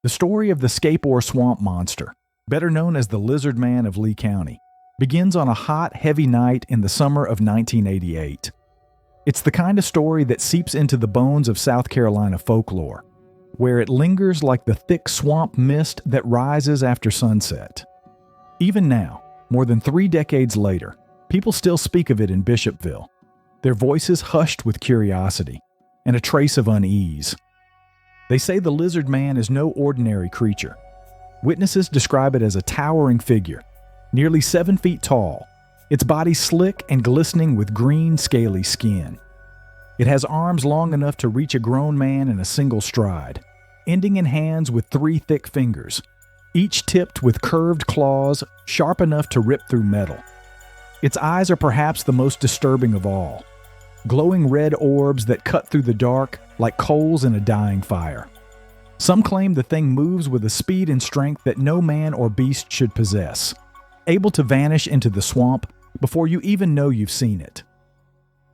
The story of the Scape swamp monster, better known as the Lizard Man of Lee County, begins on a hot, heavy night in the summer of 1988. It's the kind of story that seeps into the bones of South Carolina folklore, where it lingers like the thick swamp mist that rises after sunset. Even now, more than 3 decades later, people still speak of it in Bishopville, their voices hushed with curiosity and a trace of unease. They say the Lizard Man is no ordinary creature. Witnesses describe it as a towering figure, nearly 7 feet tall, its body slick and glistening with green, scaly skin. It has arms long enough to reach a grown man in a single stride, ending in hands with 3 thick fingers, each tipped with curved claws sharp enough to rip through metal. Its eyes are perhaps the most disturbing of all, glowing red orbs that cut through the dark like coals in a dying fire. Some claim the thing moves with a speed and strength that no man or beast should possess, able to vanish into the swamp before you even know you've seen it.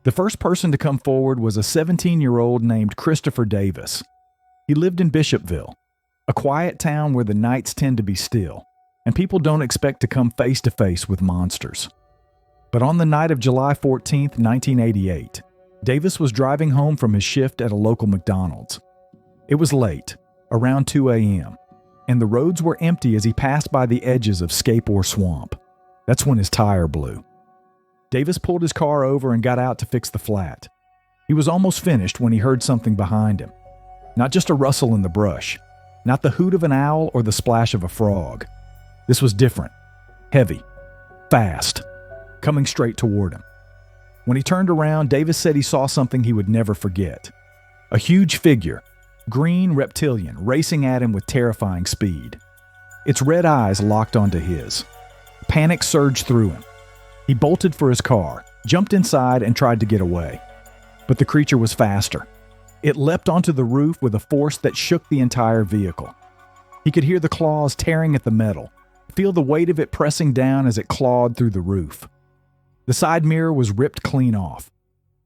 The first person to come forward was a 17-year-old named Christopher Davis. He lived in Bishopville, a quiet town where the nights tend to be still, and people don't expect to come face to face with monsters. But on the night of July 14, 1988, Davis was driving home from his shift at a local McDonald's. It was late, around 2 a.m., and the roads were empty as he passed by the edges of Scape Swamp. That's when his tire blew. Davis pulled his car over and got out to fix the flat. He was almost finished when he heard something behind him. Not just a rustle in the brush, not the hoot of an owl or the splash of a frog. This was different, heavy, fast, coming straight toward him. When he turned around, Davis said he saw something he would never forget. A huge figure, green reptilian, racing at him with terrifying speed. Its red eyes locked onto his. Panic surged through him. He bolted for his car, jumped inside, and tried to get away. But the creature was faster. It leapt onto the roof with a force that shook the entire vehicle. He could hear the claws tearing at the metal, feel the weight of it pressing down as it clawed through the roof. The side mirror was ripped clean off.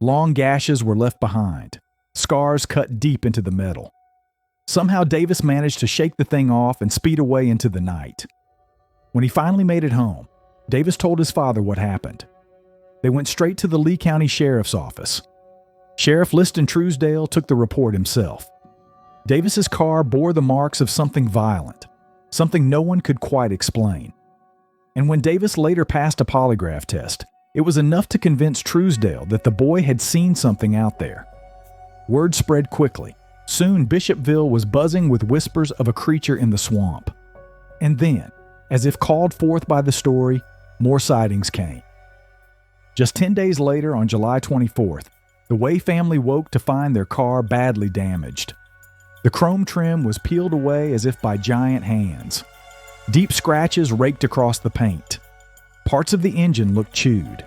Long gashes were left behind, scars cut deep into the metal. Somehow Davis managed to shake the thing off and speed away into the night. When he finally made it home, Davis told his father what happened. They went straight to the Lee County Sheriff's Office. Sheriff Liston Truesdale took the report himself. Davis's car bore the marks of something violent, something no one could quite explain. And when Davis later passed a polygraph test, it was enough to convince Truesdale that the boy had seen something out there. Word spread quickly. Soon Bishopville was buzzing with whispers of a creature in the swamp. And then, as if called forth by the story, more sightings came. Just 10 days later, on July 24th, the Way family woke to find their car badly damaged. The chrome trim was peeled away as if by giant hands. Deep scratches raked across the paint. Parts of the engine looked chewed.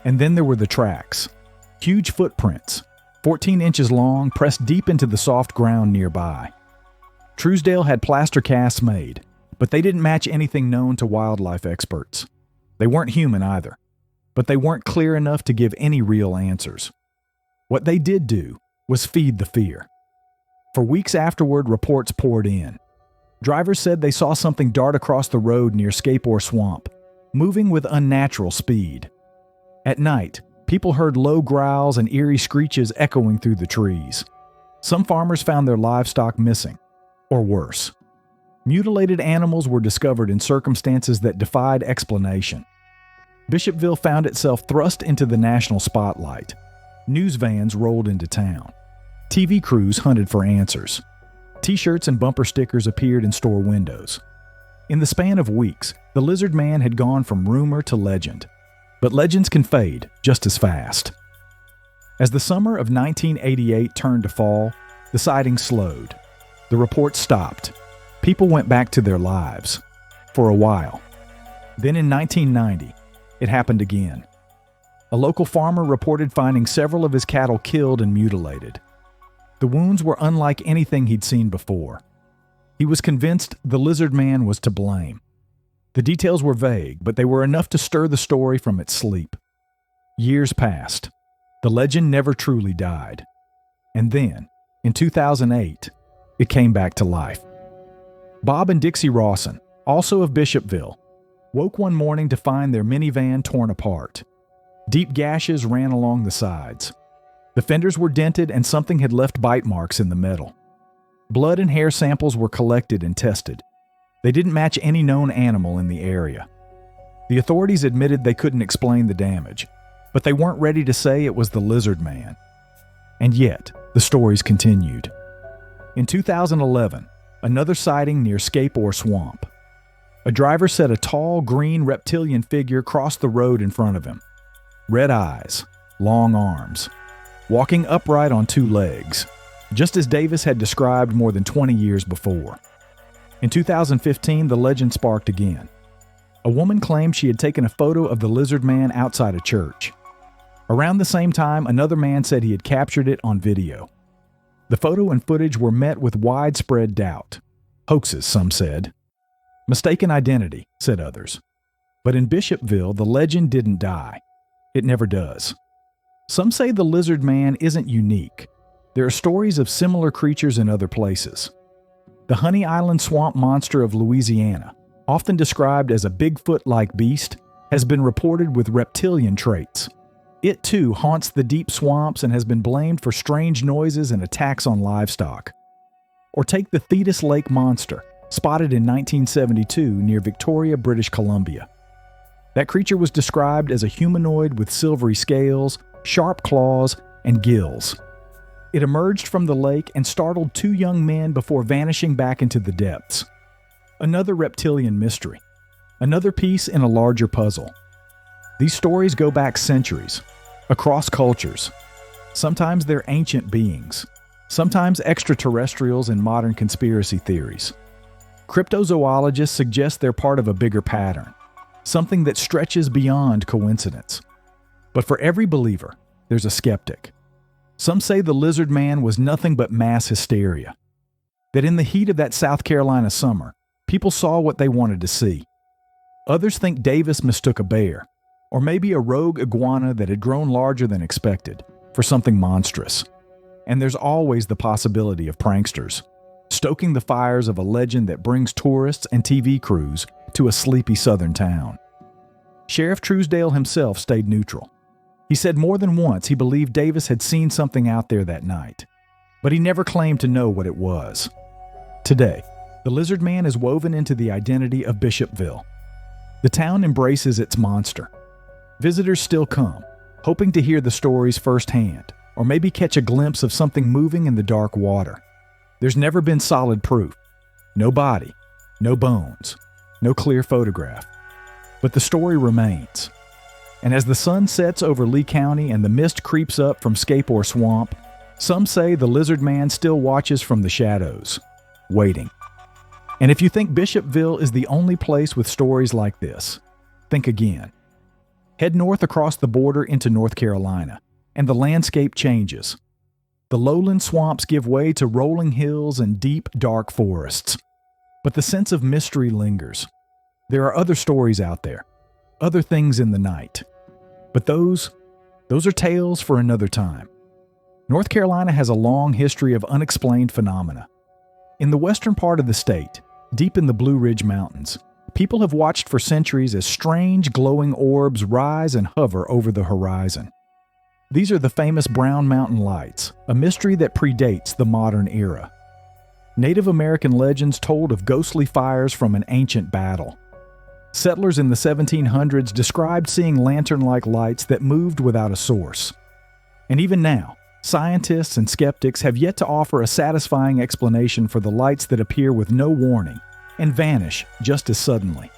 And then there were the tracks. Huge footprints, 14 inches long, pressed deep into the soft ground nearby. Truesdale had plaster casts made, but they didn't match anything known to wildlife experts. They weren't human either, but they weren't clear enough to give any real answers. What they did do was feed the fear. For weeks afterward, reports poured in. Drivers said they saw something dart across the road near Scape Swamp, moving with unnatural speed. At night, people heard low growls and eerie screeches echoing through the trees. Some farmers found their livestock missing, or worse. Mutilated animals were discovered in circumstances that defied explanation. Bishopville found itself thrust into the national spotlight. News vans rolled into town. TV crews hunted for answers. T-shirts and bumper stickers appeared in store windows. In the span of weeks, the Lizard Man had gone from rumor to legend. But legends can fade just as fast. As the summer of 1988 turned to fall, the sightings slowed. The reports stopped. People went back to their lives. For a while. Then in 1990, it happened again. A local farmer reported finding several of his cattle killed and mutilated. The wounds were unlike anything he'd seen before. He was convinced the Lizard Man was to blame. The details were vague, but they were enough to stir the story from its sleep. Years passed. The legend never truly died. And then, in 2008, it came back to life. Bob and Dixie Rawson, also of Bishopville, woke one morning to find their minivan torn apart. Deep gashes ran along the sides. The fenders were dented and something had left bite marks in the metal. Blood and hair samples were collected and tested. They didn't match any known animal in the area. The authorities admitted they couldn't explain the damage, but they weren't ready to say it was the lizard man. And yet, the stories continued. In 2011, another sighting near Scape Swamp. A driver said a tall, green reptilian figure crossed the road in front of him. Red eyes, long arms, walking upright on two legs, just as Davis had described more than 20 years before. In 2015, the legend sparked again. A woman claimed she had taken a photo of the lizard man outside a church. Around the same time, another man said he had captured it on video. The photo and footage were met with widespread doubt. Hoaxes, some said. Mistaken identity, said others. But in Bishopville, the legend didn't die. It never does. Some say the lizard man isn't unique. There are stories of similar creatures in other places. The Honey Island swamp monster of Louisiana, often described as a Bigfoot-like beast, has been reported with reptilian traits. It too haunts the deep swamps and has been blamed for strange noises and attacks on livestock. Or take the Thetis Lake monster, spotted in 1972 near Victoria, British Columbia. That creature was described as a humanoid with silvery scales, sharp claws, and gills. It emerged from the lake and startled two young men before vanishing back into the depths. Another reptilian mystery. Another piece in a larger puzzle. These stories go back centuries, across cultures. Sometimes they're ancient beings, sometimes extraterrestrials in modern conspiracy theories. Cryptozoologists suggest they're part of a bigger pattern, something that stretches beyond coincidence. But for every believer, there's a skeptic. Some say the lizard man was nothing but mass hysteria. That in the heat of that South Carolina summer, people saw what they wanted to see. Others think Davis mistook a bear, or maybe a rogue iguana that had grown larger than expected, for something monstrous. And there's always the possibility of pranksters, stoking the fires of a legend that brings tourists and TV crews to a sleepy southern town. Sheriff Truesdale himself stayed neutral. He said more than once he believed Davis had seen something out there that night, but he never claimed to know what it was. Today, the lizard man is woven into the identity of Bishopville. The town embraces its monster. Visitors still come, hoping to hear the stories firsthand, or maybe catch a glimpse of something moving in the dark water. There's never been solid proof. No body, no bones, no clear photograph. But the story remains. And as the sun sets over Lee County and the mist creeps up from Scape Swamp, some say the lizard man still watches from the shadows, waiting. And if you think Bishopville is the only place with stories like this, think again. Head north across the border into North Carolina, and the landscape changes. The lowland swamps give way to rolling hills and deep, dark forests. But the sense of mystery lingers. There are other stories out there, other things in the night. But those are tales for another time. North Carolina has a long history of unexplained phenomena. In the western part of the state, deep in the Blue Ridge Mountains, people have watched for centuries as strange glowing orbs rise and hover over the horizon. These are the famous Brown Mountain Lights, a mystery that predates the modern era. Native American legends told of ghostly fires from an ancient battle. Settlers in the 1700s described seeing lantern-like lights that moved without a source. And even now, scientists and skeptics have yet to offer a satisfying explanation for the lights that appear with no warning and vanish just as suddenly.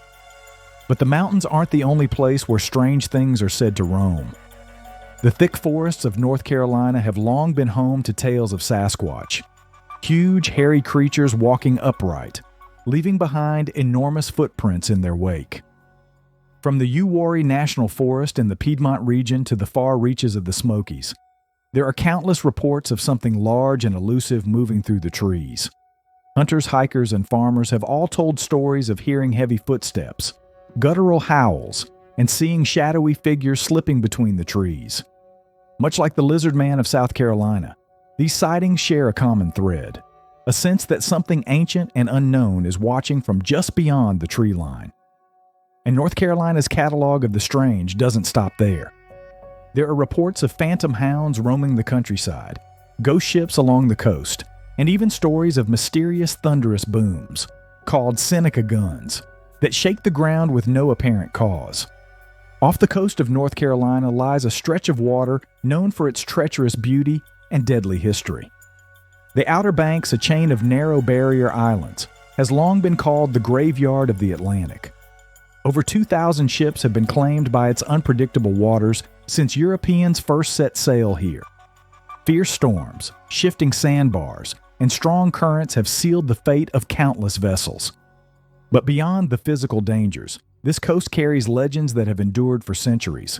But the mountains aren't the only place where strange things are said to roam. The thick forests of North Carolina have long been home to tales of Sasquatch, huge, hairy creatures walking upright, leaving behind enormous footprints in their wake. From the Uwharrie National Forest in the Piedmont region to the far reaches of the Smokies, there are countless reports of something large and elusive moving through the trees. Hunters, hikers, and farmers have all told stories of hearing heavy footsteps, guttural howls, and seeing shadowy figures slipping between the trees. Much like the lizard man of South Carolina, these sightings share a common thread: a sense that something ancient and unknown is watching from just beyond the tree line. And North Carolina's catalog of the strange doesn't stop there. There are reports of phantom hounds roaming the countryside, ghost ships along the coast, and even stories of mysterious thunderous booms, called Seneca guns, that shake the ground with no apparent cause. Off the coast of North Carolina lies a stretch of water known for its treacherous beauty and deadly history. The Outer Banks, a chain of narrow barrier islands, has long been called the graveyard of the Atlantic. Over 2,000 ships have been claimed by its unpredictable waters since Europeans first set sail here. Fierce storms, shifting sandbars, and strong currents have sealed the fate of countless vessels. But beyond the physical dangers, this coast carries legends that have endured for centuries.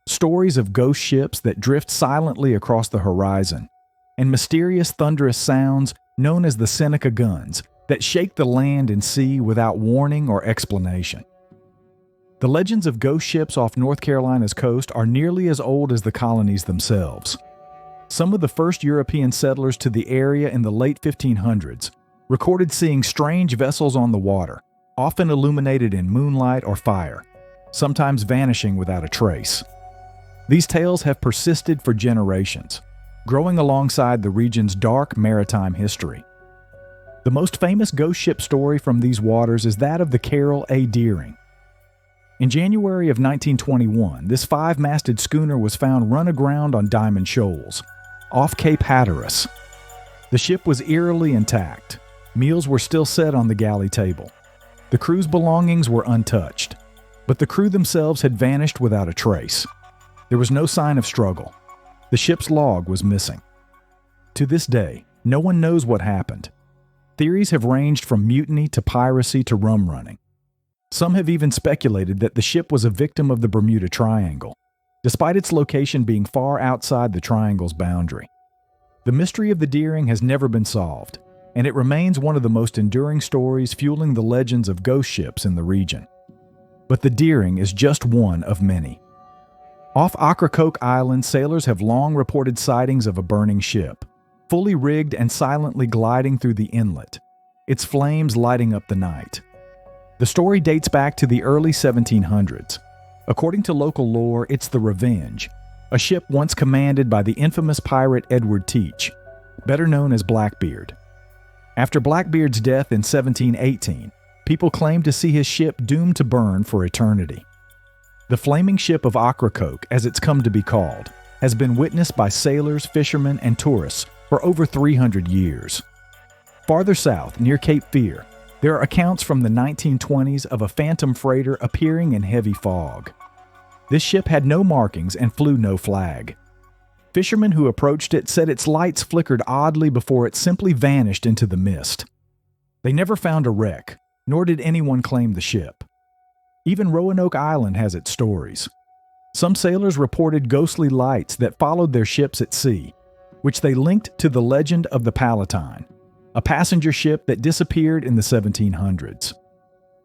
Stories of ghost ships that drift silently across the horizon, and mysterious thunderous sounds known as the Seneca guns that shake the land and sea without warning or explanation. The legends of ghost ships off North Carolina's coast are nearly as old as the colonies themselves. Some of the first European settlers to the area in the late 1500s recorded seeing strange vessels on the water, often illuminated in moonlight or fire, sometimes vanishing without a trace. These tales have persisted for generations, growing alongside the region's dark maritime history. The most famous ghost ship story from these waters is that of the Carroll A. Deering. In January of 1921, this 5-masted schooner was found run aground on Diamond Shoals, off Cape Hatteras. The ship was eerily intact. Meals were still set on the galley table. The crew's belongings were untouched, but the crew themselves had vanished without a trace. There was no sign of struggle. The ship's log was missing. To this day, no one knows what happened. Theories have ranged from mutiny to piracy to rum running. Some have even speculated that the ship was a victim of the Bermuda Triangle, despite its location being far outside the triangle's boundary. The mystery of the Deering has never been solved, and it remains one of the most enduring stories fueling the legends of ghost ships in the region. But the Deering is just one of many. Off Ocracoke Island, sailors have long reported sightings of a burning ship, fully rigged and silently gliding through the inlet, its flames lighting up the night. The story dates back to the early 1700s. According to local lore, it's the Revenge, a ship once commanded by the infamous pirate Edward Teach, better known as Blackbeard. After Blackbeard's death in 1718, people claimed to see his ship doomed to burn for eternity. The flaming ship of Ocracoke, as it's come to be called, has been witnessed by sailors, fishermen, and tourists for over 300 years. Farther south, near Cape Fear, there are accounts from the 1920s of a phantom freighter appearing in heavy fog. This ship had no markings and flew no flag. Fishermen who approached it said its lights flickered oddly before it simply vanished into the mist. They never found a wreck, nor did anyone claim the ship. Even Roanoke Island has its stories. Some sailors reported ghostly lights that followed their ships at sea, which they linked to the legend of the Palatine, a passenger ship that disappeared in the 1700s.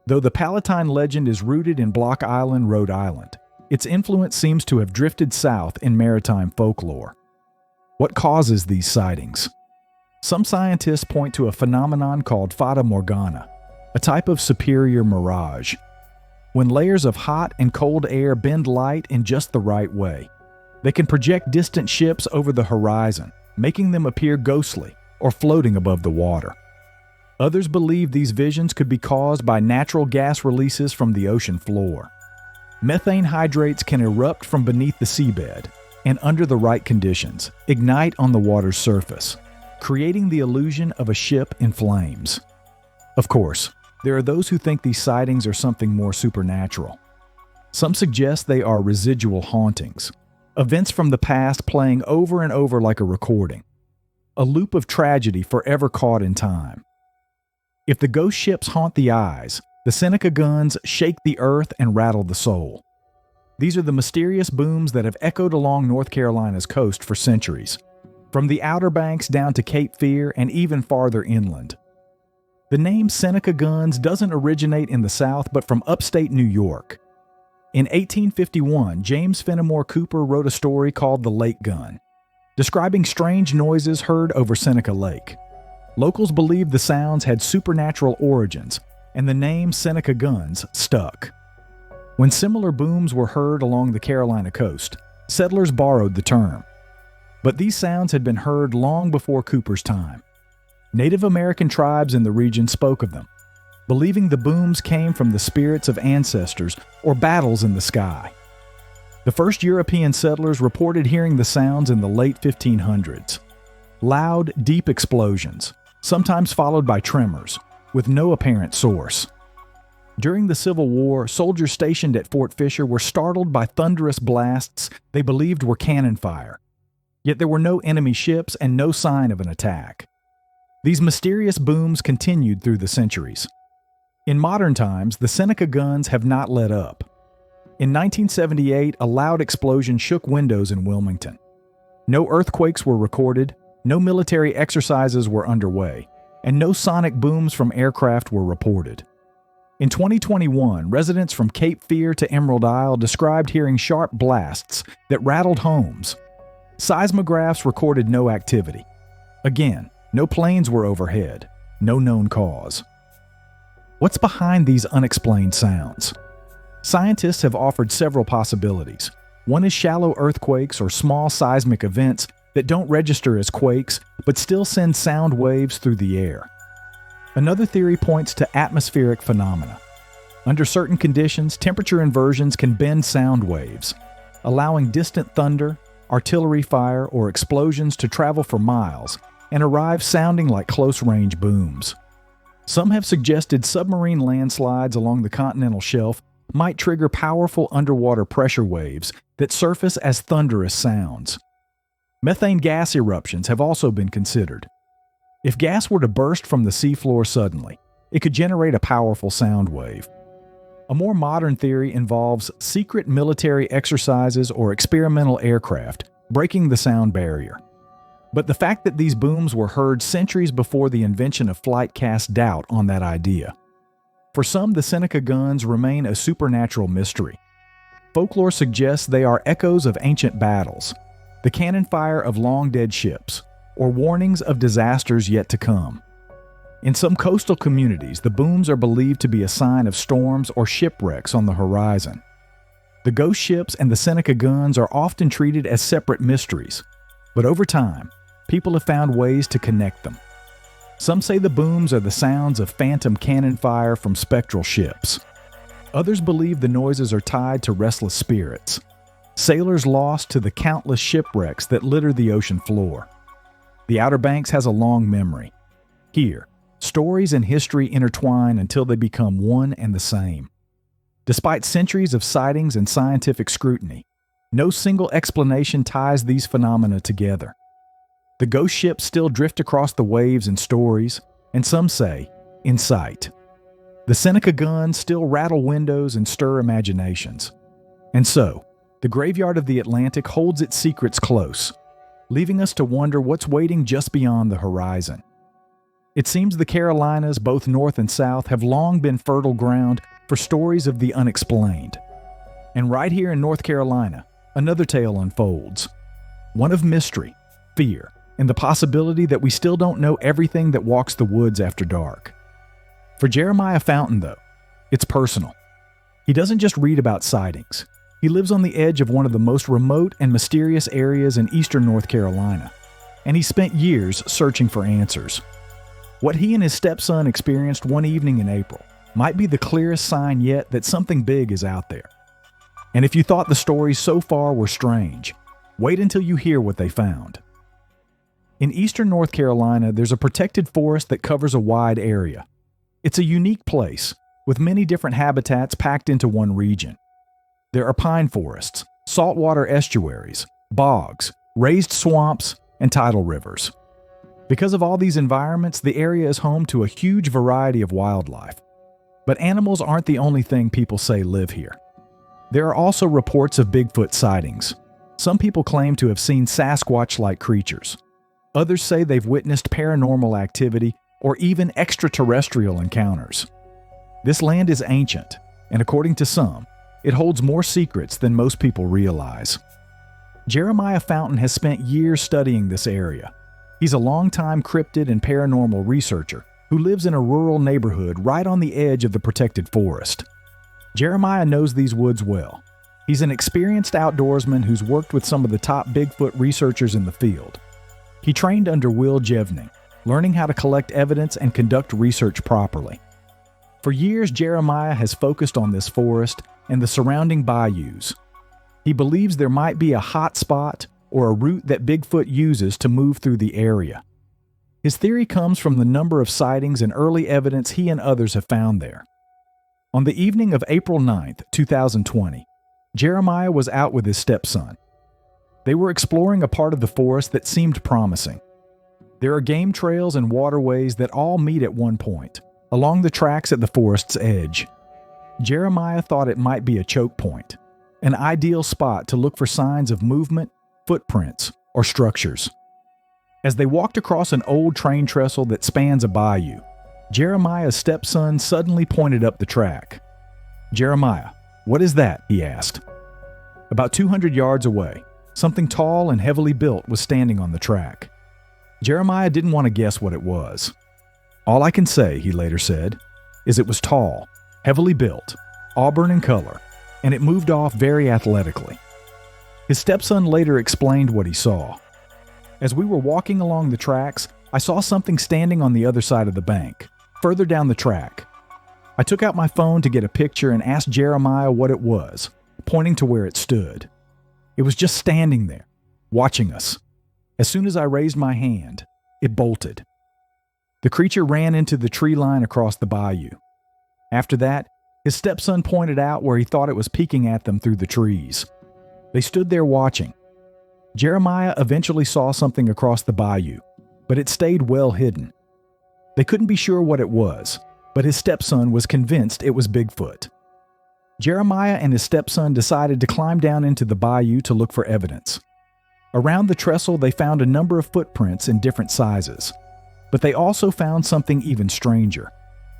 Though the Palatine legend is rooted in Block Island, Rhode Island, its influence seems to have drifted south in maritime folklore. What causes these sightings? Some scientists point to a phenomenon called fata morgana, a type of superior mirage. When layers of hot and cold air bend light in just the right way, they can project distant ships over the horizon, making them appear ghostly or floating above the water. Others believe these visions could be caused by natural gas releases from the ocean floor. Methane hydrates can erupt from beneath the seabed and, under the right conditions, ignite on the water's surface, creating the illusion of a ship in flames. Of course, there are those who think these sightings are something more supernatural. Some suggest they are residual hauntings, events from the past playing over and over like a recording, a loop of tragedy forever caught in time. If the ghost ships haunt the eyes, the Seneca guns shake the earth and rattle the soul. These are the mysterious booms that have echoed along North Carolina's coast for centuries, from the Outer Banks down to Cape Fear and even farther inland. The name Seneca guns doesn't originate in the South but from upstate New York. In 1851, James Fenimore Cooper wrote a story called The Lake Gun, describing strange noises heard over Seneca Lake. Locals believed the sounds had supernatural origins, and the name Seneca Guns stuck. When similar booms were heard along the Carolina coast, settlers borrowed the term. But these sounds had been heard long before Cooper's time. Native American tribes in the region spoke of them, believing the booms came from the spirits of ancestors or battles in the sky. The first European settlers reported hearing the sounds in the late 1500s. Loud, deep explosions, sometimes followed by tremors, with no apparent source. During the Civil War, soldiers stationed at Fort Fisher were startled by thunderous blasts they believed were cannon fire. Yet there were no enemy ships and no sign of an attack. These mysterious booms continued through the centuries. In modern times, the Seneca Guns have not let up. In 1978, a loud explosion shook windows in Wilmington. No earthquakes were recorded, no military exercises were underway, and no sonic booms from aircraft were reported. In 2021, residents from Cape Fear to Emerald Isle described hearing sharp blasts that rattled homes. Seismographs recorded no activity. Again, no planes were overhead, no known cause. What's behind these unexplained sounds? Scientists have offered several possibilities. One is shallow earthquakes or small seismic events that don't register as quakes but still send sound waves through the air. Another theory points to atmospheric phenomena. Under certain conditions, temperature inversions can bend sound waves, allowing distant thunder, artillery fire, or explosions to travel for miles and arrive sounding like close-range booms. Some have suggested submarine landslides along the continental shelf might trigger powerful underwater pressure waves that surface as thunderous sounds. Methane gas eruptions have also been considered. If gas were to burst from the seafloor suddenly, it could generate a powerful sound wave. A more modern theory involves secret military exercises or experimental aircraft breaking the sound barrier. But the fact that these booms were heard centuries before the invention of flight casts doubt on that idea. For some, the Seneca Guns remain a supernatural mystery. Folklore suggests they are echoes of ancient battles, the cannon fire of long-dead ships, or warnings of disasters yet to come. In some coastal communities, the booms are believed to be a sign of storms or shipwrecks on the horizon. The ghost ships and the Seneca Guns are often treated as separate mysteries, but over time, people have found ways to connect them. Some say the booms are the sounds of phantom cannon fire from spectral ships. Others believe the noises are tied to restless spirits, sailors lost to the countless shipwrecks that litter the ocean floor. The Outer Banks has a long memory. Here, stories and history intertwine until they become one and the same. Despite centuries of sightings and scientific scrutiny, no single explanation ties these phenomena together. The ghost ships still drift across the waves in stories, and some say, in sight. The Seneca Guns still rattle windows and stir imaginations. And so, the graveyard of the Atlantic holds its secrets close, leaving us to wonder what's waiting just beyond the horizon. It seems the Carolinas, both north and south, have long been fertile ground for stories of the unexplained. And right here in North Carolina, another tale unfolds. One of mystery, fear, and the possibility that we still don't know everything that walks the woods after dark. For Jeremiah Fountain, though, it's personal. He doesn't just read about sightings. He lives on the edge of one of the most remote and mysterious areas in eastern North Carolina, and he spent years searching for answers. What he and his stepson experienced one evening in April might be the clearest sign yet that something big is out there. And if you thought the stories so far were strange, wait until you hear what they found. In eastern North Carolina, there's a protected forest that covers a wide area. It's a unique place, with many different habitats packed into one region. There are pine forests, saltwater estuaries, bogs, raised swamps, and tidal rivers. Because of all these environments, the area is home to a huge variety of wildlife. But animals aren't the only thing people say live here. There are also reports of Bigfoot sightings. Some people claim to have seen Sasquatch-like creatures. Others say they've witnessed paranormal activity or even extraterrestrial encounters. This land is ancient, and according to some, it holds more secrets than most people realize. Jeremiah Fountain has spent years studying this area. He's a longtime cryptid and paranormal researcher who lives in a rural neighborhood right on the edge of the protected forest. Jeremiah knows these woods well. He's an experienced outdoorsman who's worked with some of the top Bigfoot researchers in the field. He trained under Will Jevning, learning how to collect evidence and conduct research properly. For years, Jeremiah has focused on this forest and the surrounding bayous. He believes there might be a hot spot or a route that Bigfoot uses to move through the area. His theory comes from the number of sightings and early evidence he and others have found there. On the evening of April 9, 2020, Jeremiah was out with his stepson. They were exploring a part of the forest that seemed promising. There are game trails and waterways that all meet at one point, along the tracks at the forest's edge. Jeremiah thought it might be a choke point, an ideal spot to look for signs of movement, footprints, or structures. As they walked across an old train trestle that spans a bayou, Jeremiah's stepson suddenly pointed up the track. "Jeremiah, what is that?" he asked. About 200 yards away, something tall and heavily built was standing on the track. Jeremiah didn't want to guess what it was. "All I can say," he later said, "is it was tall, heavily built, auburn in color, and it moved off very athletically." His stepson later explained what he saw. "As we were walking along the tracks, I saw something standing on the other side of the bank, further down the track. I took out my phone to get a picture and asked Jeremiah what it was, pointing to where it stood. It was just standing there, watching us. As soon as I raised my hand, it bolted. The creature ran into the tree line across the bayou. After that, his stepson pointed out where he thought it was peeking at them through the trees. They stood there watching. Jeremiah eventually saw something across the bayou, but it stayed well hidden. They couldn't be sure what it was, but his stepson was convinced it was Bigfoot. Jeremiah and his stepson decided to climb down into the bayou to look for evidence. Around the trestle, they found a number of footprints in different sizes, but they also found something even stranger,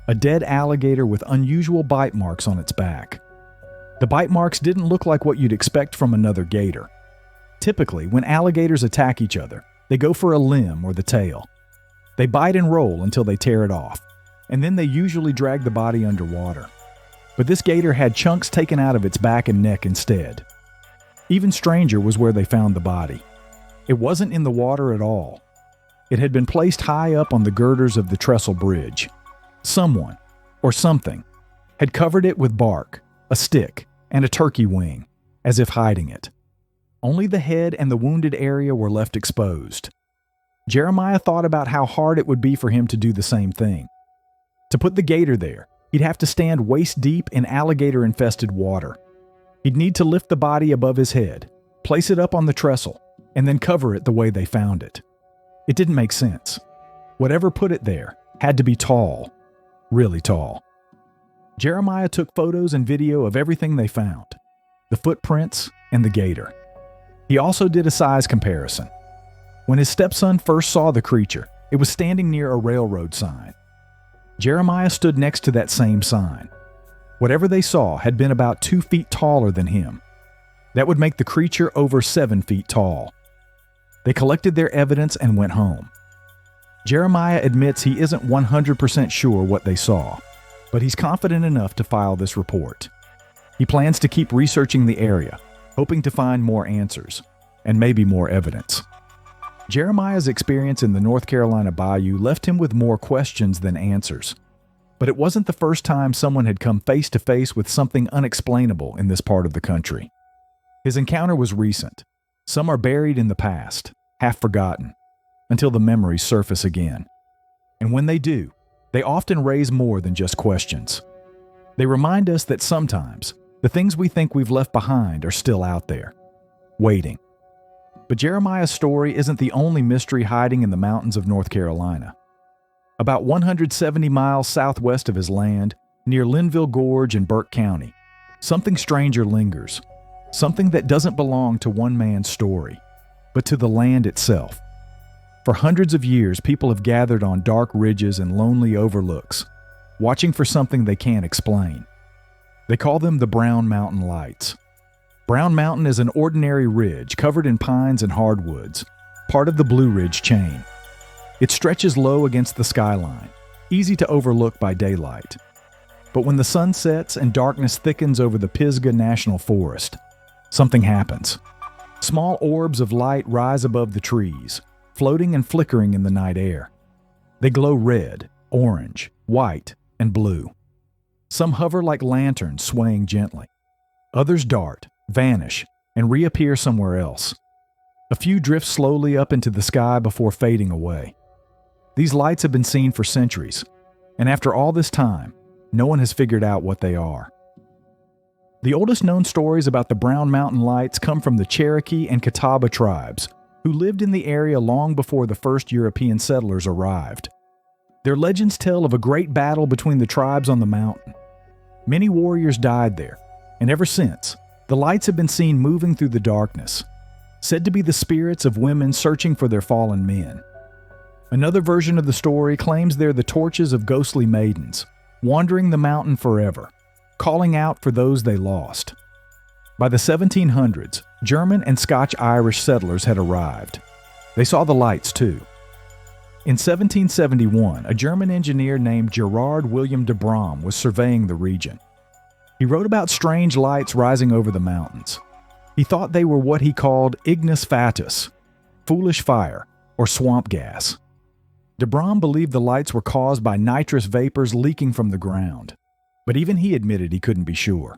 a dead alligator with unusual bite marks on its back. The bite marks didn't look like what you'd expect from another gator. Typically, when alligators attack each other, they go for a limb or the tail. They bite and roll until they tear it off, and then they usually drag the body underwater. But this gator had chunks taken out of its back and neck instead. Even stranger was where they found the body. It wasn't in the water at all. It had been placed high up on the girders of the trestle bridge. Someone, or something, had covered it with bark, a stick, and a turkey wing, as if hiding it. Only the head and the wounded area were left exposed. Jeremiah thought about how hard it would be for him to do the same thing. To put the gator there, he'd have to stand waist-deep in alligator-infested water. He'd need to lift the body above his head, place it up on the trestle, and then cover it the way they found it. It didn't make sense. Whatever put it there had to be tall, really tall. Jeremiah took photos and video of everything they found, the footprints and the gator. He also did a size comparison. When his stepson first saw the creature, it was standing near a railroad sign. Jeremiah stood next to that same sign. Whatever they saw had been about 2 feet taller than him. That would make the creature over 7 feet tall. They collected their evidence and went home. Jeremiah admits he isn't 100% sure what they saw, but he's confident enough to file this report. He plans to keep researching the area, hoping to find more answers, and maybe more evidence. Jeremiah's experience in the North Carolina bayou left him with more questions than answers. But it wasn't the first time someone had come face to face with something unexplainable in this part of the country. His encounter was recent. Some are buried in the past, half forgotten, until the memories surface again. And when they do, they often raise more than just questions. They remind us that sometimes the things we think we've left behind are still out there, waiting. But Jeremiah's story isn't the only mystery hiding in the mountains of North Carolina. About 170 miles southwest of his land, near Linville Gorge in Burke County, something stranger lingers. Something that doesn't belong to one man's story, but to the land itself. For hundreds of years, people have gathered on dark ridges and lonely overlooks, watching for something they can't explain. They call them the Brown Mountain Lights. Brown Mountain is an ordinary ridge covered in pines and hardwoods, part of the Blue Ridge chain. It stretches low against the skyline, easy to overlook by daylight. But when the sun sets and darkness thickens over the Pisgah National Forest, something happens. Small orbs of light rise above the trees, floating and flickering in the night air. They glow red, orange, white, and blue. Some hover like lanterns swaying gently. Others dart, vanish, and reappear somewhere else. A few drift slowly up into the sky before fading away. These lights have been seen for centuries, and after all this time, no one has figured out what they are. The oldest known stories about the Brown Mountain Lights come from the Cherokee and Catawba tribes, who lived in the area long before the first European settlers arrived. Their legends tell of a great battle between the tribes on the mountain. Many warriors died there, and ever since, the lights have been seen moving through the darkness, said to be the spirits of women searching for their fallen men. Another version of the story claims they're the torches of ghostly maidens, wandering the mountain forever, calling out for those they lost. By the 1700s, German and Scotch-Irish settlers had arrived. They saw the lights too. In 1771, a German engineer named Gerard William de Brom was surveying the region. He wrote about strange lights rising over the mountains. He thought they were what he called ignis fatuus, foolish fire, or swamp gas. De Brom believed the lights were caused by nitrous vapors leaking from the ground, but even he admitted he couldn't be sure.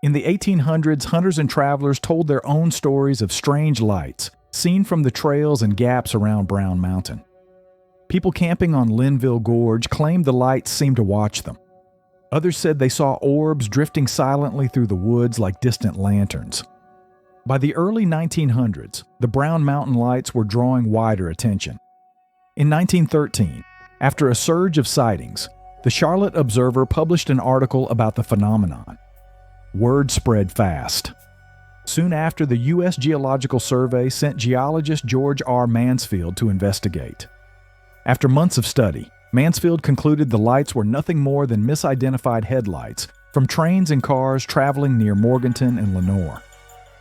In the 1800s, hunters and travelers told their own stories of strange lights seen from the trails and gaps around Brown Mountain. People camping on Linville Gorge claimed the lights seemed to watch them. Others said they saw orbs drifting silently through the woods like distant lanterns. By the early 1900s, the Brown Mountain Lights were drawing wider attention. In 1913, after a surge of sightings, the Charlotte Observer published an article about the phenomenon. Word spread fast. Soon after, the U.S. Geological Survey sent geologist George R. Mansfield to investigate. After months of study, Mansfield concluded the lights were nothing more than misidentified headlights from trains and cars traveling near Morganton and Lenoir.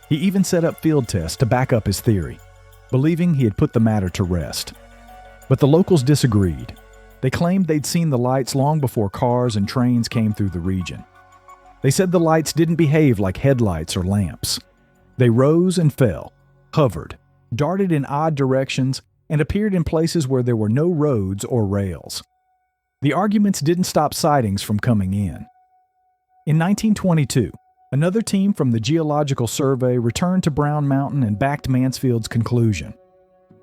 He even set up field tests to back up his theory, believing he had put the matter to rest. But the locals disagreed. They claimed they'd seen the lights long before cars and trains came through the region. They said the lights didn't behave like headlights or lamps. They rose and fell, hovered, darted in odd directions, and appeared in places where there were no roads or rails. The arguments didn't stop sightings from coming in. In 1922, another team from the Geological Survey returned to Brown Mountain and backed Mansfield's conclusion.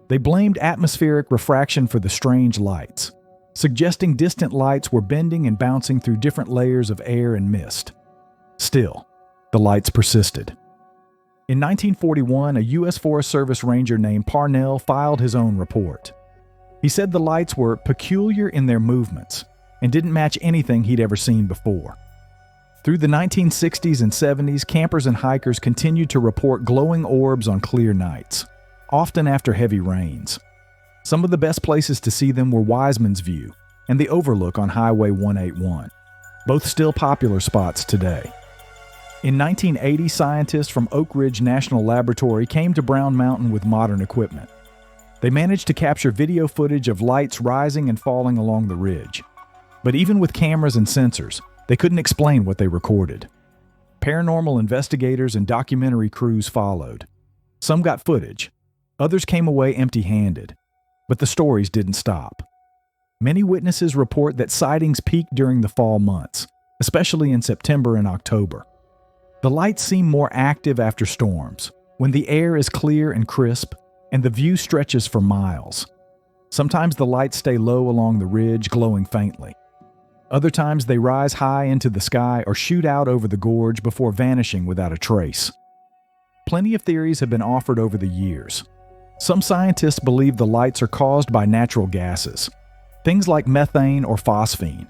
They blamed atmospheric refraction for the strange lights, suggesting distant lights were bending and bouncing through different layers of air and mist. Still, the lights persisted. In 1941, a U.S. Forest Service ranger named Parnell filed his own report. He said the lights were peculiar in their movements and didn't match anything he'd ever seen before. Through the 1960s and 70s, campers and hikers continued to report glowing orbs on clear nights, often after heavy rains. Some of the best places to see them were Wiseman's View and the Overlook on Highway 181, both still popular spots today. In 1980, scientists from Oak Ridge National Laboratory came to Brown Mountain with modern equipment. They managed to capture video footage of lights rising and falling along the ridge. But even with cameras and sensors, they couldn't explain what they recorded. Paranormal investigators and documentary crews followed. Some got footage. Others came away empty-handed. But the stories didn't stop. Many witnesses report that sightings peaked during the fall months, especially in September and October. The lights seem more active after storms, when the air is clear and crisp and the view stretches for miles. Sometimes the lights stay low along the ridge, glowing faintly. Other times they rise high into the sky or shoot out over the gorge before vanishing without a trace. Plenty of theories have been offered over the years. Some scientists believe the lights are caused by natural gases, things like methane or phosphine,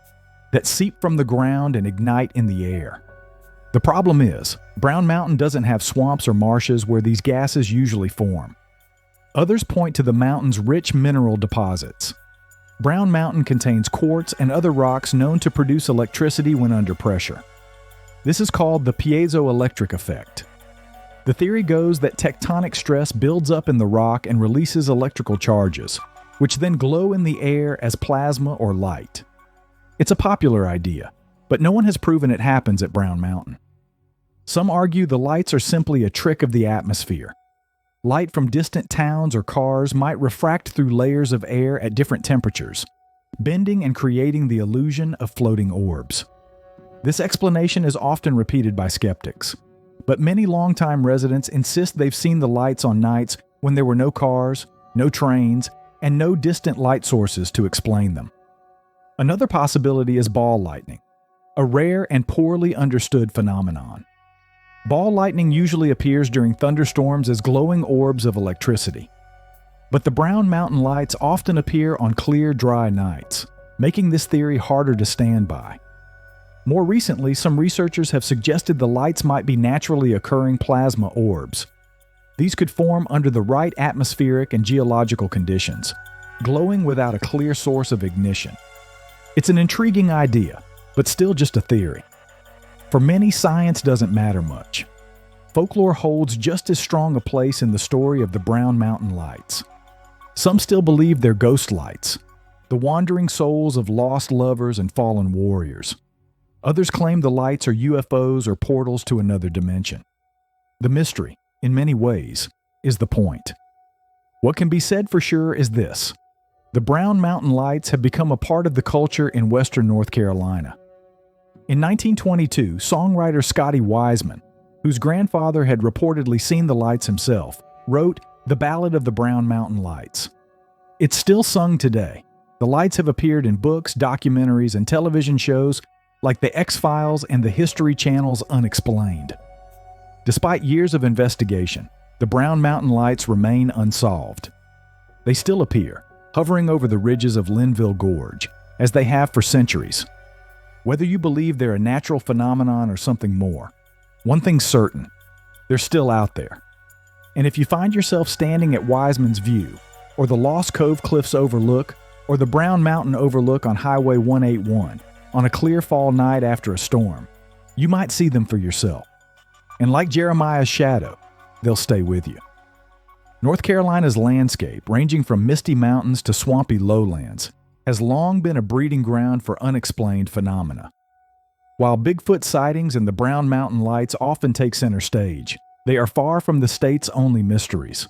that seep from the ground and ignite in the air. The problem is, Brown Mountain doesn't have swamps or marshes where these gases usually form. Others point to the mountain's rich mineral deposits. Brown Mountain contains quartz and other rocks known to produce electricity when under pressure. This is called the piezoelectric effect. The theory goes that tectonic stress builds up in the rock and releases electrical charges, which then glow in the air as plasma or light. It's a popular idea, but no one has proven it happens at Brown Mountain. Some argue the lights are simply a trick of the atmosphere. Light from distant towns or cars might refract through layers of air at different temperatures, bending and creating the illusion of floating orbs. This explanation is often repeated by skeptics, but many longtime residents insist they've seen the lights on nights when there were no cars, no trains, and no distant light sources to explain them. Another possibility is ball lightning, a rare and poorly understood phenomenon. Ball lightning usually appears during thunderstorms as glowing orbs of electricity. But the Brown Mountain lights often appear on clear, dry nights, making this theory harder to stand by. More recently, some researchers have suggested the lights might be naturally occurring plasma orbs. These could form under the right atmospheric and geological conditions, glowing without a clear source of ignition. It's an intriguing idea, but still just a theory. For many, science doesn't matter much. Folklore holds just as strong a place in the story of the Brown Mountain lights. Some still believe they're ghost lights, the wandering souls of lost lovers and fallen warriors. Others claim the lights are UFOs or portals to another dimension. The mystery, in many ways, is the point. What can be said for sure is this: the Brown Mountain lights have become a part of the culture in western North Carolina. In 1922, songwriter Scotty Wiseman, whose grandfather had reportedly seen the lights himself, wrote The Ballad of the Brown Mountain Lights. It's still sung today. The lights have appeared in books, documentaries, and television shows like The X-Files and the History Channel's Unexplained. Despite years of investigation, the Brown Mountain lights remain unsolved. They still appear, hovering over the ridges of Linville Gorge, as they have for centuries. Whether you believe they're a natural phenomenon or something more, one thing's certain: they're still out there. And if you find yourself standing at Wiseman's View, or the Lost Cove Cliffs Overlook, or the Brown Mountain Overlook on Highway 181, on a clear fall night after a storm, you might see them for yourself. And like Jeremiah's shadow, they'll stay with you. North Carolina's landscape, ranging from misty mountains to swampy lowlands, has long been a breeding ground for unexplained phenomena. While Bigfoot sightings and the Brown Mountain lights often take center stage, they are far from the state's only mysteries.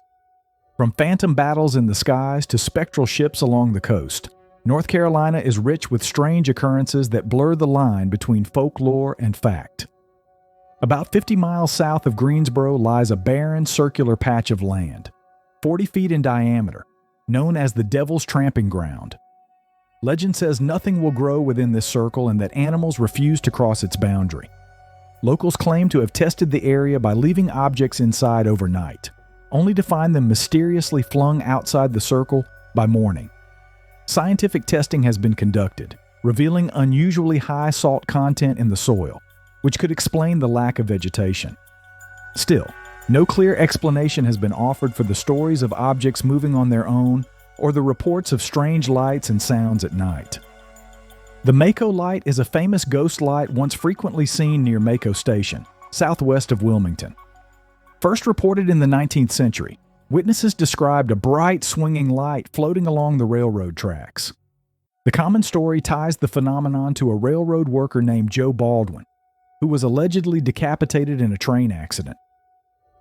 From phantom battles in the skies to spectral ships along the coast, North Carolina is rich with strange occurrences that blur the line between folklore and fact. About 50 miles south of Greensboro lies a barren, circular patch of land, 40 feet in diameter, known as the Devil's Tramping Ground. Legend says nothing will grow within this circle and that animals refuse to cross its boundary. Locals claim to have tested the area by leaving objects inside overnight, only to find them mysteriously flung outside the circle by morning. Scientific testing has been conducted, revealing unusually high salt content in the soil, which could explain the lack of vegetation. Still, no clear explanation has been offered for the stories of objects moving on their own or the reports of strange lights and sounds at night. The Mako light is a famous ghost light once frequently seen near Mako Station, southwest of Wilmington. First reported in the 19th century, witnesses described a bright, swinging light floating along the railroad tracks. The common story ties the phenomenon to a railroad worker named Joe Baldwin, who was allegedly decapitated in a train accident.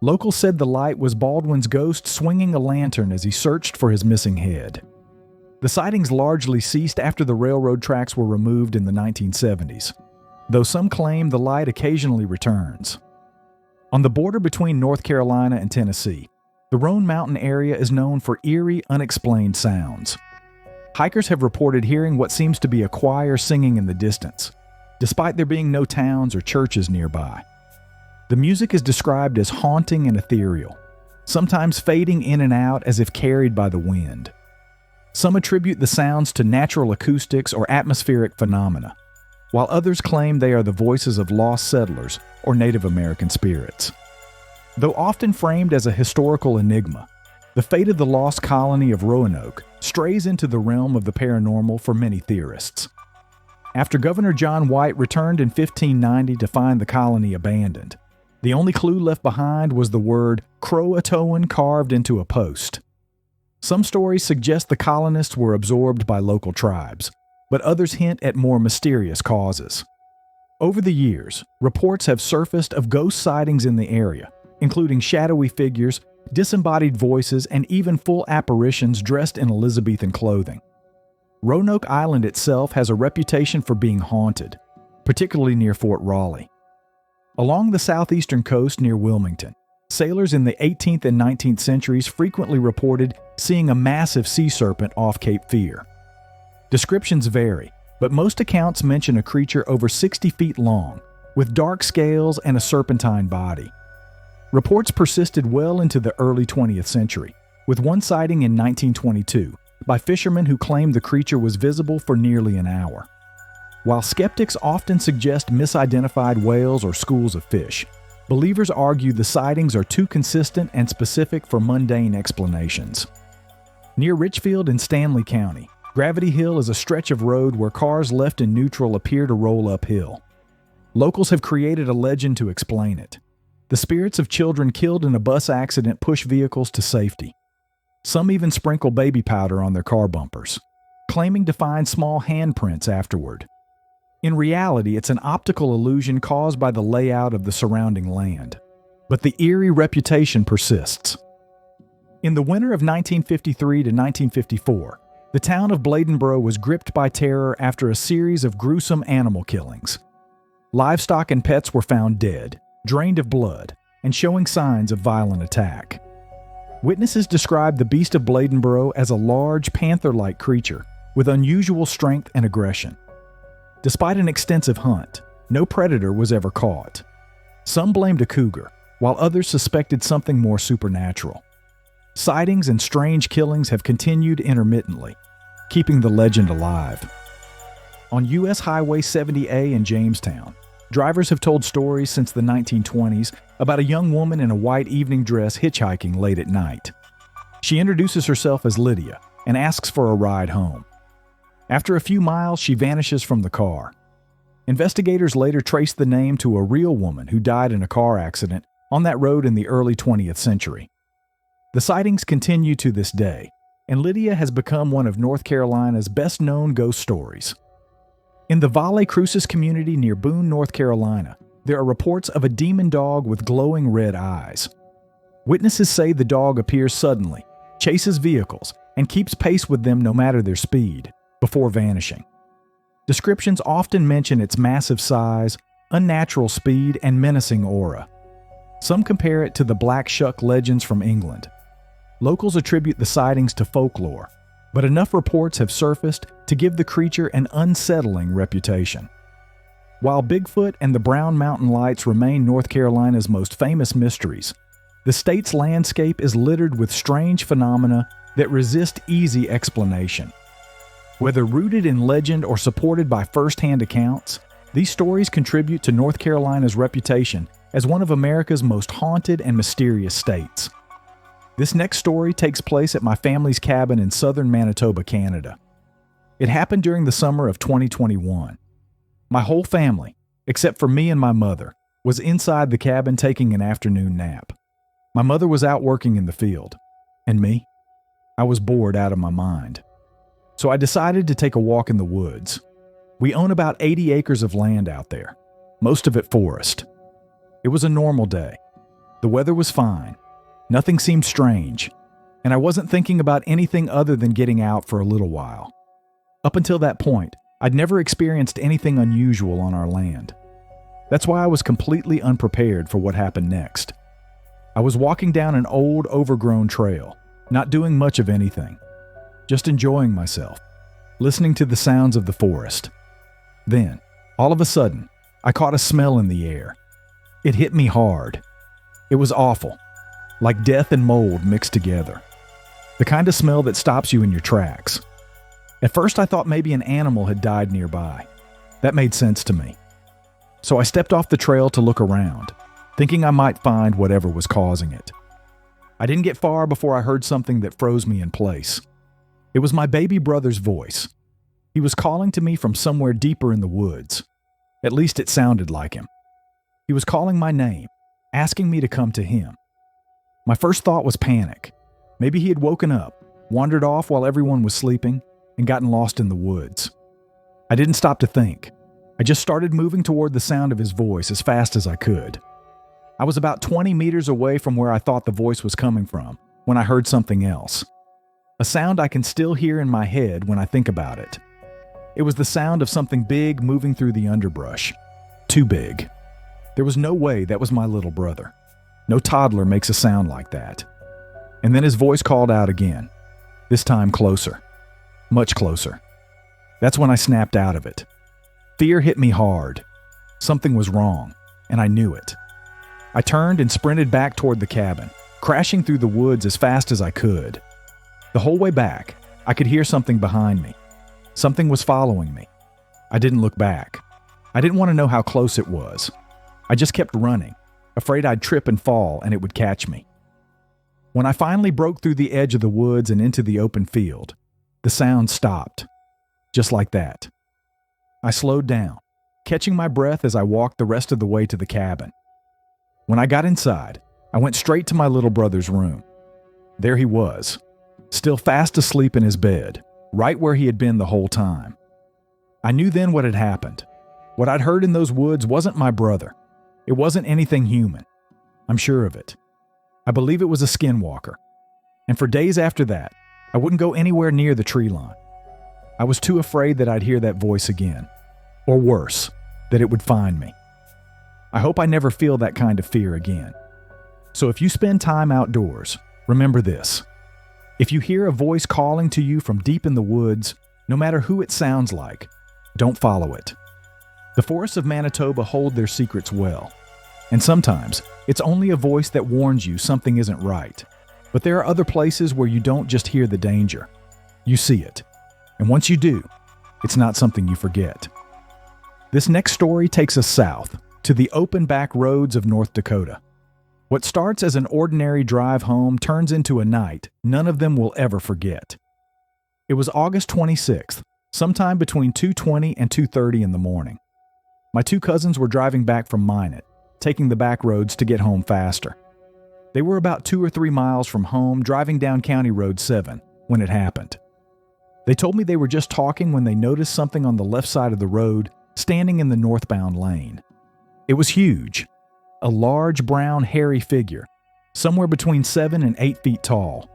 Locals said the light was Baldwin's ghost swinging a lantern as he searched for his missing head. The sightings largely ceased after the railroad tracks were removed in the 1970s, though some claim the light occasionally returns. On the border between North Carolina and Tennessee, the Roan Mountain area is known for eerie, unexplained sounds. Hikers have reported hearing what seems to be a choir singing in the distance, despite there being no towns or churches nearby. The music is described as haunting and ethereal, sometimes fading in and out as if carried by the wind. Some attribute the sounds to natural acoustics or atmospheric phenomena, while others claim they are the voices of lost settlers or Native American spirits. Though often framed as a historical enigma, the fate of the lost colony of Roanoke strays into the realm of the paranormal for many theorists. After Governor John White returned in 1590 to find the colony abandoned, the only clue left behind was the word Croatoan carved into a post. Some stories suggest the colonists were absorbed by local tribes, but others hint at more mysterious causes. Over the years, reports have surfaced of ghost sightings in the area, including shadowy figures, disembodied voices, and even full apparitions dressed in Elizabethan clothing. Roanoke Island itself has a reputation for being haunted, particularly near Fort Raleigh. Along the southeastern coast near Wilmington, sailors in the 18th and 19th centuries frequently reported seeing a massive sea serpent off Cape Fear. Descriptions vary, but most accounts mention a creature over 60 feet long, with dark scales and a serpentine body. Reports persisted well into the early 20th century, with one sighting in 1922 by fishermen who claimed the creature was visible for nearly an hour. While skeptics often suggest misidentified whales or schools of fish, believers argue the sightings are too consistent and specific for mundane explanations. Near Richfield in Stanley County, Gravity Hill is a stretch of road where cars left in neutral appear to roll uphill. Locals have created a legend to explain it. The spirits of children killed in a bus accident push vehicles to safety. Some even sprinkle baby powder on their car bumpers, claiming to find small handprints afterward. In reality, it's an optical illusion caused by the layout of the surrounding land. But the eerie reputation persists. In the winter of 1953 to 1954, the town of Bladenboro was gripped by terror after a series of gruesome animal killings. Livestock and pets were found dead, drained of blood, and showing signs of violent attack. Witnesses described the beast of Bladenboro as a large, panther-like creature with unusual strength and aggression. Despite an extensive hunt, no predator was ever caught. Some blamed a cougar, while others suspected something more supernatural. Sightings and strange killings have continued intermittently, keeping the legend alive. On U.S. Highway 70A in Jamestown, drivers have told stories since the 1920s about a young woman in a white evening dress hitchhiking late at night. She introduces herself as Lydia and asks for a ride home. After a few miles, she vanishes from the car. Investigators later traced the name to a real woman who died in a car accident on that road in the early 20th century. The sightings continue to this day, and Lydia has become one of North Carolina's best-known ghost stories. In the Valle Crucis community near Boone, North Carolina, there are reports of a demon dog with glowing red eyes. Witnesses say the dog appears suddenly, chases vehicles, and keeps pace with them no matter their speed, before vanishing. Descriptions often mention its massive size, unnatural speed, and menacing aura. Some compare it to the Black Shuck legends from England. Locals attribute the sightings to folklore, but enough reports have surfaced to give the creature an unsettling reputation. While Bigfoot and the Brown Mountain Lights remain North Carolina's most famous mysteries, the state's landscape is littered with strange phenomena that resist easy explanation. Whether rooted in legend or supported by first-hand accounts, these stories contribute to North Carolina's reputation as one of America's most haunted and mysterious states. This next story takes place at my family's cabin in southern Manitoba, Canada. It happened during the summer of 2021. My whole family, except for me and my mother, was inside the cabin taking an afternoon nap. My mother was out working in the field. And me? I was bored out of my mind. So I decided to take a walk in the woods. We own about 80 acres of land out there, most of it forest. It was a normal day. The weather was fine. Nothing seemed strange, and I wasn't thinking about anything other than getting out for a little while. Up until that point, I'd never experienced anything unusual on our land. That's why I was completely unprepared for what happened next. I was walking down an old, overgrown trail, not doing much of anything, just enjoying myself, listening to the sounds of the forest. Then, all of a sudden, I caught a smell in the air. It hit me hard. It was awful. Like death and mold mixed together. The kind of smell that stops you in your tracks. At first I thought maybe an animal had died nearby. That made sense to me. So I stepped off the trail to look around, thinking I might find whatever was causing it. I didn't get far before I heard something that froze me in place. It was my baby brother's voice. He was calling to me from somewhere deeper in the woods. At least it sounded like him. He was calling my name, asking me to come to him. My first thought was panic. Maybe he had woken up, wandered off while everyone was sleeping, and gotten lost in the woods. I didn't stop to think. I just started moving toward the sound of his voice as fast as I could. I was about 20 meters away from where I thought the voice was coming from when I heard something else. A sound I can still hear in my head when I think about it. It was the sound of something big moving through the underbrush. Too big. There was no way that was my little brother. No toddler makes a sound like that. And then his voice called out again. This time closer. Much closer. That's when I snapped out of it. Fear hit me hard. Something was wrong, and I knew it. I turned and sprinted back toward the cabin, crashing through the woods as fast as I could. The whole way back, I could hear something behind me. Something was following me. I didn't look back. I didn't want to know how close it was. I just kept running, afraid I'd trip and fall and it would catch me. When I finally broke through the edge of the woods and into the open field, the sound stopped. Just like that. I slowed down, catching my breath as I walked the rest of the way to the cabin. When I got inside, I went straight to my little brother's room. There he was, still fast asleep in his bed, right where he had been the whole time. I knew then what had happened. What I'd heard in those woods wasn't my brother. It wasn't anything human. I'm sure of it. I believe it was a skinwalker. And for days after that, I wouldn't go anywhere near the tree line. I was too afraid that I'd hear that voice again. Or worse, that it would find me. I hope I never feel that kind of fear again. So if you spend time outdoors, remember this. If you hear a voice calling to you from deep in the woods, no matter who it sounds like, don't follow it. The forests of Manitoba hold their secrets well. And sometimes, it's only a voice that warns you something isn't right. But there are other places where you don't just hear the danger. You see it. And once you do, it's not something you forget. This next story takes us south, to the open back roads of North Dakota. What starts as an ordinary drive home turns into a night none of them will ever forget. It was August 26th, sometime between 2:20 and 2:30 in the morning. My two cousins were driving back from Minot, taking the back roads to get home faster. They were about 2 or 3 miles from home, driving down County Road 7, when it happened. They told me they were just talking when they noticed something on the left side of the road, standing in the northbound lane. It was huge. A large, brown, hairy figure, somewhere between 7 and 8 feet tall.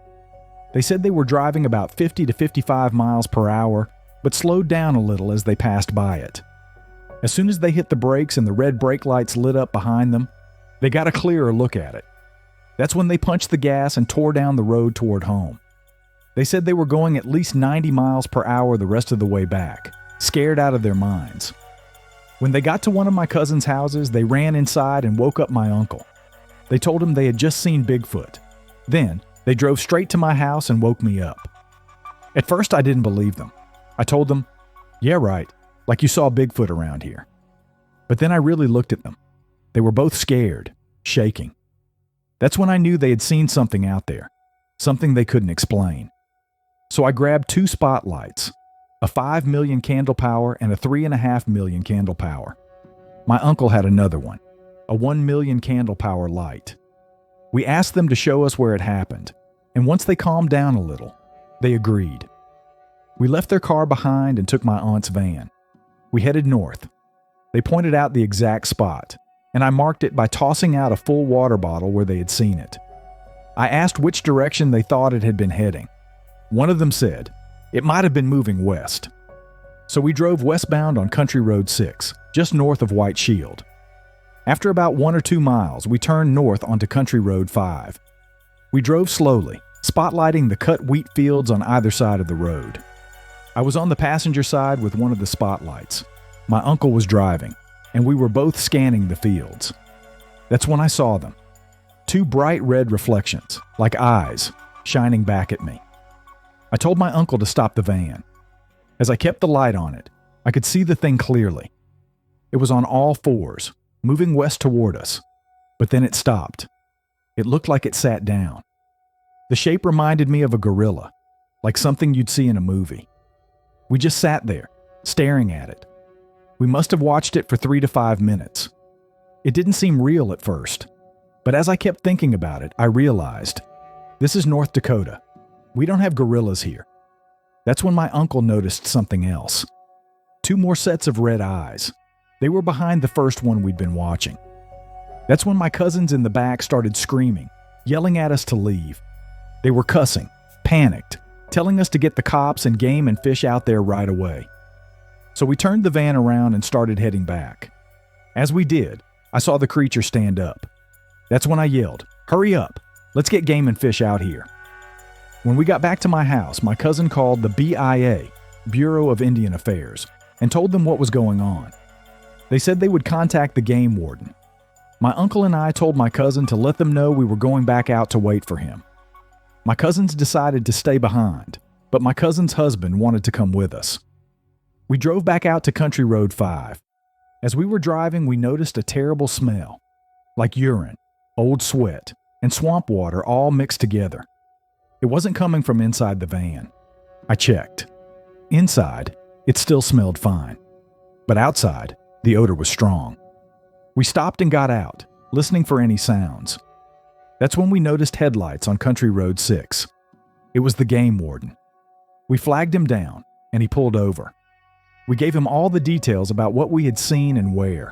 They said they were driving about 50 to 55 miles per hour, but slowed down a little as they passed by it. As soon as they hit the brakes and the red brake lights lit up behind them, they got a clearer look at it. That's when they punched the gas and tore down the road toward home. They said they were going at least 90 miles per hour the rest of the way back, scared out of their minds. When they got to one of my cousins' houses, they ran inside and woke up my uncle. They told him they had just seen Bigfoot. Then, they drove straight to my house and woke me up. At first, I didn't believe them. I told them, "Yeah, right, like you saw Bigfoot around here." But then I really looked at them. They were both scared, shaking. That's when I knew they had seen something out there, something they couldn't explain. So I grabbed 2 spotlights, a 5 million candle power and a 3.5 million candle power. My uncle had another one, a 1 million candle power light. We asked them to show us where it happened, and once they calmed down a little, they agreed. We left their car behind and took my aunt's van. We headed north. They pointed out the exact spot, and I marked it by tossing out a full water bottle where they had seen it. I asked which direction they thought it had been heading. One of them said, it might have been moving west. So we drove westbound on Country Road 6, just north of White Shield. After about 1 or 2 miles, we turned north onto Country Road 5. We drove slowly, spotlighting the cut wheat fields on either side of the road. I was on the passenger side with one of the spotlights. My uncle was driving, and we were both scanning the fields. That's when I saw them. 2 bright red reflections, like eyes, shining back at me. I told my uncle to stop the van. As I kept the light on it, I could see the thing clearly. It was on all 4s, moving west toward us, but then it stopped. It looked like it sat down. The shape reminded me of a gorilla, like something you'd see in a movie. We just sat there, staring at it. We must have watched it for 3 to 5 minutes. It didn't seem real at first, but as I kept thinking about it, I realized, this is North Dakota. We don't have gorillas here. That's when my uncle noticed something else. 2 more sets of red eyes. They were behind the first one we'd been watching. That's when my cousins in the back started screaming, yelling at us to leave. They were cussing, panicked, telling us to get the cops and game and fish out there right away. So we turned the van around and started heading back. As we did, I saw the creature stand up. That's when I yelled, "Hurry up! Let's get game and fish out here." When we got back to my house, my cousin called the BIA, Bureau of Indian Affairs, and told them what was going on. They said they would contact the game warden. My uncle and I told my cousin to let them know we were going back out to wait for him. My cousins decided to stay behind, but my cousin's husband wanted to come with us. We drove back out to Country Road 5. As we were driving, we noticed a terrible smell, like urine, old sweat, and swamp water all mixed together. It wasn't coming from inside the van. I checked. Inside, it still smelled fine. But outside, the odor was strong. We stopped and got out, listening for any sounds. That's when we noticed headlights on Country Road 6. It was the game warden. We flagged him down, and he pulled over. We gave him all the details about what we had seen and where.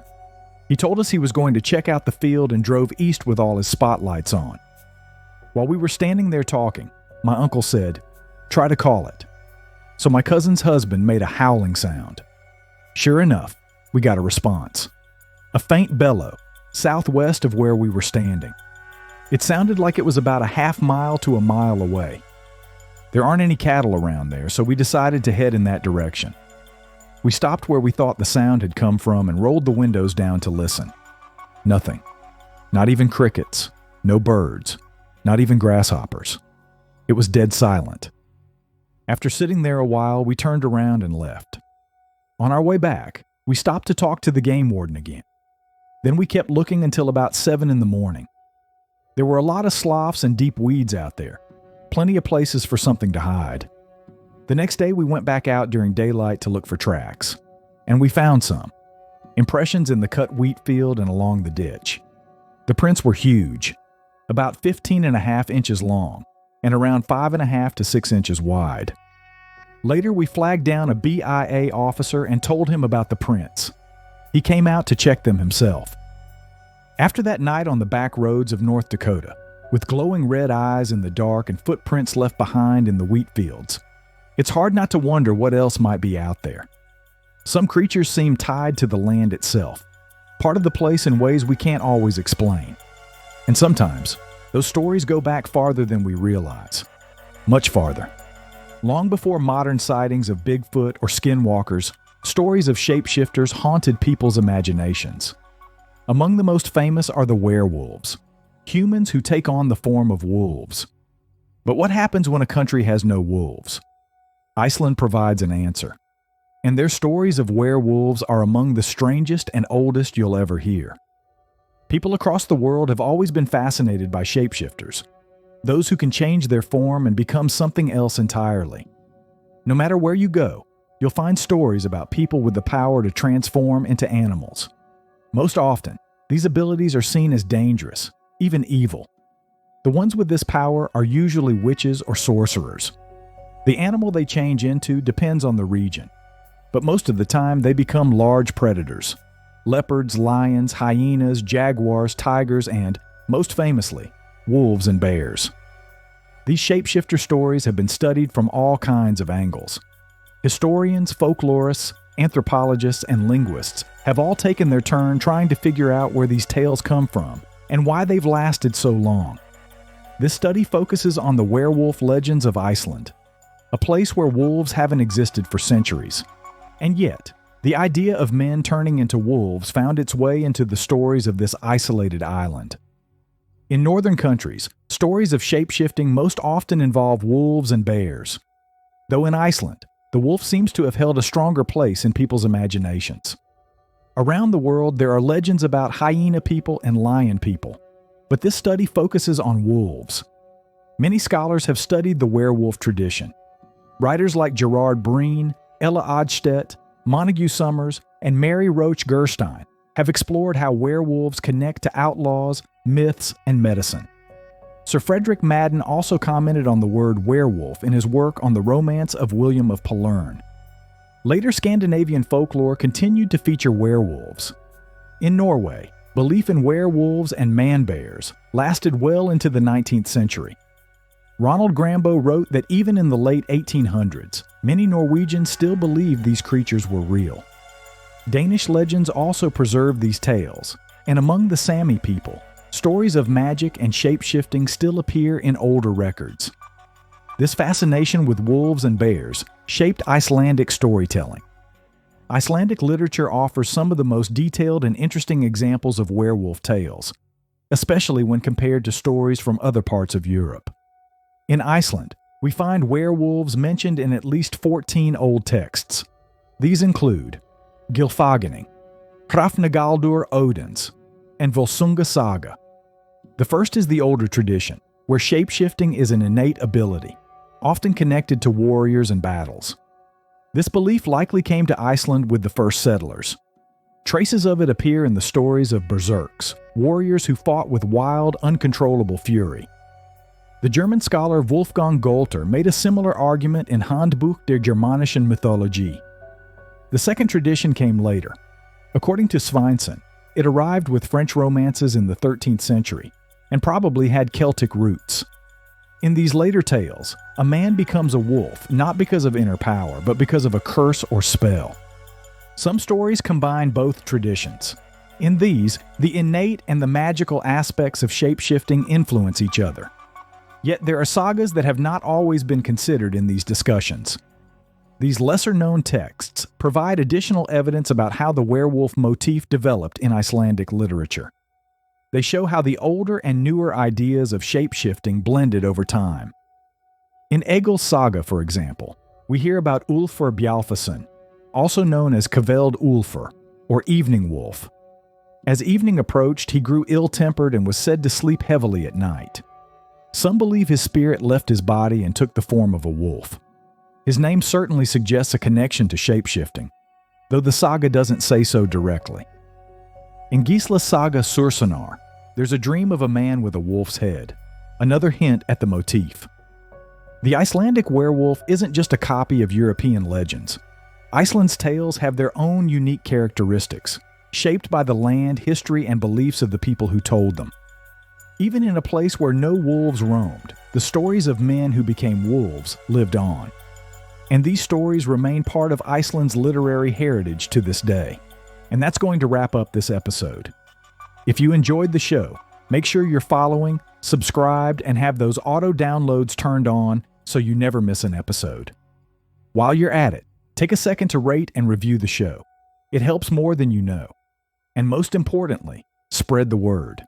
He told us he was going to check out the field and drove east with all his spotlights on. While we were standing there talking, my uncle said, "Try to call it." So my cousin's husband made a howling sound. Sure enough, we got a response. A faint bellow, southwest of where we were standing. It sounded like it was about a half mile to a mile away. There aren't any cattle around there, so we decided to head in that direction. We stopped where we thought the sound had come from and rolled the windows down to listen. Nothing. Not even crickets. No birds. Not even grasshoppers. It was dead silent. After sitting there a while, we turned around and left. On our way back, we stopped to talk to the game warden again. Then we kept looking until about 7 in the morning. There were a lot of sloughs and deep weeds out there. Plenty of places for something to hide. The next day we went back out during daylight to look for tracks. And we found some. Impressions in the cut wheat field and along the ditch. The prints were huge. About 15.5 inches long and around 5.5 to 6 inches wide. Later we flagged down a BIA officer and told him about the prints. He came out to check them himself. After that night on the back roads of North Dakota, with glowing red eyes in the dark and footprints left behind in the wheat fields, it's hard not to wonder what else might be out there. Some creatures seem tied to the land itself, part of the place in ways we can't always explain. And sometimes, those stories go back farther than we realize. Much farther. Long before modern sightings of Bigfoot or skinwalkers, stories of shapeshifters haunted people's imaginations. Among the most famous are the werewolves, humans who take on the form of wolves. But what happens when a country has no wolves? Iceland provides an answer. And their stories of werewolves are among the strangest and oldest you'll ever hear. People across the world have always been fascinated by shapeshifters, those who can change their form and become something else entirely. No matter where you go, you'll find stories about people with the power to transform into animals. Most often, these abilities are seen as dangerous, even evil. The ones with this power are usually witches or sorcerers. The animal they change into depends on the region, but most of the time they become large predators. Leopards, lions, hyenas, jaguars, tigers, and, most famously, wolves and bears. These shapeshifter stories have been studied from all kinds of angles. Historians, folklorists, anthropologists, and linguists have all taken their turn trying to figure out where these tales come from and why they've lasted so long. This study focuses on the werewolf legends of Iceland, a place where wolves haven't existed for centuries. And yet, the idea of men turning into wolves found its way into the stories of this isolated island. In northern countries, stories of shapeshifting most often involve wolves and bears. Though in Iceland, the wolf seems to have held a stronger place in people's imaginations. Around the world, there are legends about hyena people and lion people, but this study focuses on wolves. Many scholars have studied the werewolf tradition. Writers like Gerard Breen, Ella Odstedt, Montague Summers, and Mary Roach Gerstein have explored how werewolves connect to outlaws, myths, and medicine. Sir Frederick Madden also commented on the word werewolf in his work on the romance of William of Pollern. Later Scandinavian folklore continued to feature werewolves. In Norway, belief in werewolves and man-bears lasted well into the 19th century. Ronald Grambo wrote that even in the late 1800s, many Norwegians still believed these creatures were real. Danish legends also preserved these tales, and among the Sami people, stories of magic and shape-shifting still appear in older records. This fascination with wolves and bears shaped Icelandic storytelling. Icelandic literature offers some of the most detailed and interesting examples of werewolf tales, especially when compared to stories from other parts of Europe. In Iceland, we find werewolves mentioned in at least 14 old texts. These include Gylfaginning, Hrafnagaldur Odins, and Volsunga Saga. The first is the older tradition, where shape-shifting is an innate ability, often connected to warriors and battles. This belief likely came to Iceland with the first settlers. Traces of it appear in the stories of berserks, warriors who fought with wild, uncontrollable fury. The German scholar Wolfgang Golter made a similar argument in Handbuch der Germanischen Mythologie. The second tradition came later. According to Sveinsson, it arrived with French romances in the 13th century and probably had Celtic roots. In these later tales, a man becomes a wolf not because of inner power, but because of a curse or spell. Some stories combine both traditions. In these, the innate and the magical aspects of shape-shifting influence each other. Yet there are sagas that have not always been considered in these discussions. These lesser-known texts provide additional evidence about how the werewolf motif developed in Icelandic literature. They show how the older and newer ideas of shape-shifting blended over time. In Egil's saga, for example, we hear about Ulfr Bjalfason, also known as Kveld Ulfr, or Evening Wolf. As evening approached, he grew ill-tempered and was said to sleep heavily at night. Some believe his spirit left his body and took the form of a wolf. His name certainly suggests a connection to shape-shifting, though the saga doesn't say so directly. In Gisla's saga Sursonar, there's a dream of a man with a wolf's head, another hint at the motif. The Icelandic werewolf isn't just a copy of European legends. Iceland's tales have their own unique characteristics, shaped by the land, history, and beliefs of the people who told them. Even in a place where no wolves roamed, the stories of men who became wolves lived on. And these stories remain part of Iceland's literary heritage to this day. And that's going to wrap up this episode. If you enjoyed the show, make sure you're following, subscribed, and have those auto downloads turned on so you never miss an episode. While you're at it, take a second to rate and review the show. It helps more than you know. And most importantly, spread the word.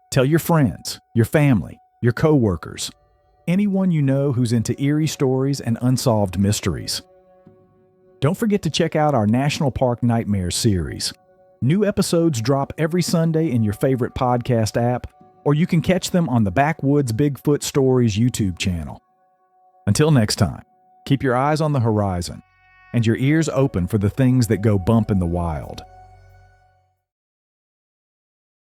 Tell your friends, your family, your coworkers, anyone you know who's into eerie stories and unsolved mysteries. Don't forget to check out our National Park Nightmares series. New episodes drop every Sunday in your favorite podcast app, or you can catch them on the Backwoods Bigfoot Stories YouTube channel. Until next time, keep your eyes on the horizon and your ears open for the things that go bump in the wild.